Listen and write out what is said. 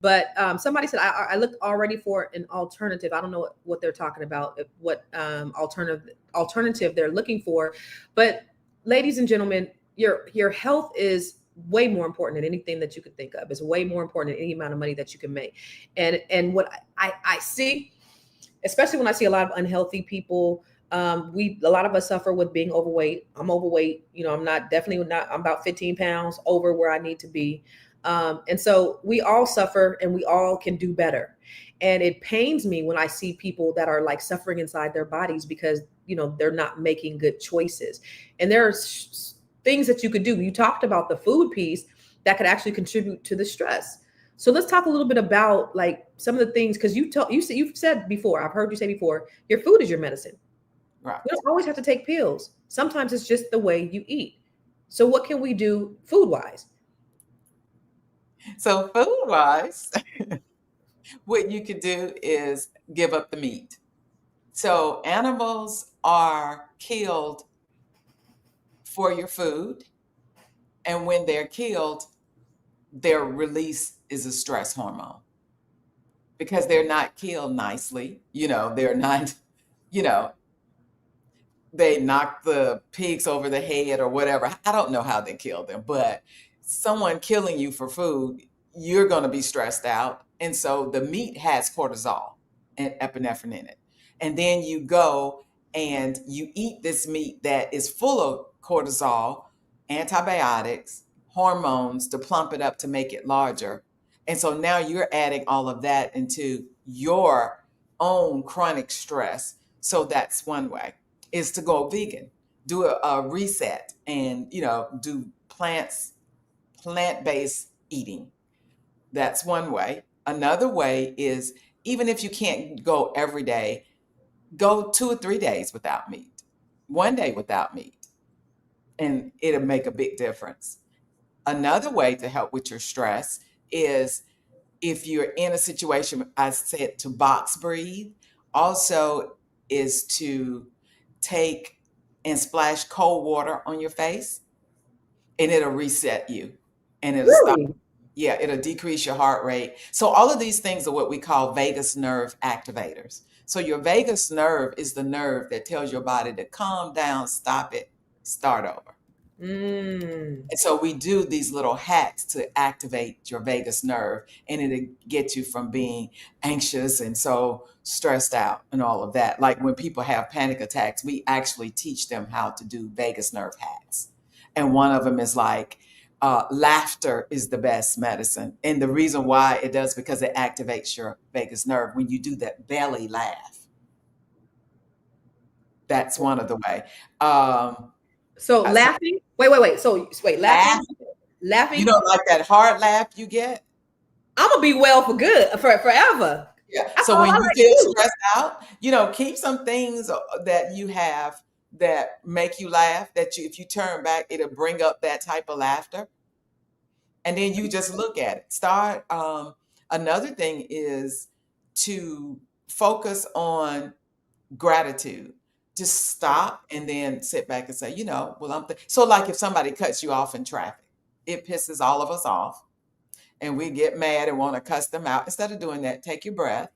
But somebody said I looked already for an alternative. I don't know what they're talking about, what alternative they're looking for. But ladies and gentlemen, your health is way more important than anything that you could think of. It's way more important than any amount of money that you can make. And what I see, especially when I see a lot of unhealthy people. We a lot of us suffer with being overweight. I'm overweight. You know, I'm not definitely not. I'm about 15 pounds over where I need to be, and so we all suffer, and we all can do better. And it pains me when I see people that are like suffering inside their bodies because they're not making good choices. And there are things that you could do. You talked about the food piece that could actually contribute to the stress. So let's talk a little bit about like some of the things because you've said before. I've heard you say before. Your food is your medicine. Right. You don't always have to take pills. Sometimes it's just the way you eat. So what can we do food wise? So food wise, what you could do is give up the meat. So animals are killed for your food. And when they're killed, their release is a stress hormone because they're not killed nicely. They're not, you know, they knock the pigs over the head or whatever. I don't know how they kill them, but someone killing you for food, you're going to be stressed out. And so the meat has cortisol and epinephrine in it. And then you go and you eat this meat that is full of cortisol, antibiotics, hormones to plump it up to make it larger. And so now you're adding all of that into your own chronic stress. So that's one way is to go vegan, do a reset and, do plant-based eating. That's one way. Another way is even if you can't go every day, go 2 or 3 days without meat, one day without meat, and it'll make a big difference. Another way to help with your stress is if you're in a situation, I said to box breathe, also is to take and splash cold water on your face and it'll reset you and it'll stop. Really? Yeah, it'll decrease your heart rate. So all of these things are what we call vagus nerve activators. So your vagus nerve is the nerve that tells your body to calm down, stop it, start over. Mm. And so we do these little hacks to activate your vagus nerve and it'll get you from being anxious and so stressed out and all of that. Like when people have panic attacks, we actually teach them how to do vagus nerve hacks. And one of them is like, laughter is the best medicine. And the reason why it does because it activates your vagus nerve. When you do that belly laugh, that's one of the way. So So laughing. Wait. So wait, laugh, laughing, you laughing. know, like that hard laugh you get. I'm gonna be well for good for forever. Yeah. That's So all when I you like to feel do. stressed out, keep some things that you have that make you laugh, that if you turn back, it'll bring up that type of laughter. And then you just look at it. Start. Another thing is to focus on gratitude. Just stop and then sit back and say, well, so like if somebody cuts you off in traffic, it pisses all of us off and we get mad and want to cuss them out. Instead of doing that, take your breath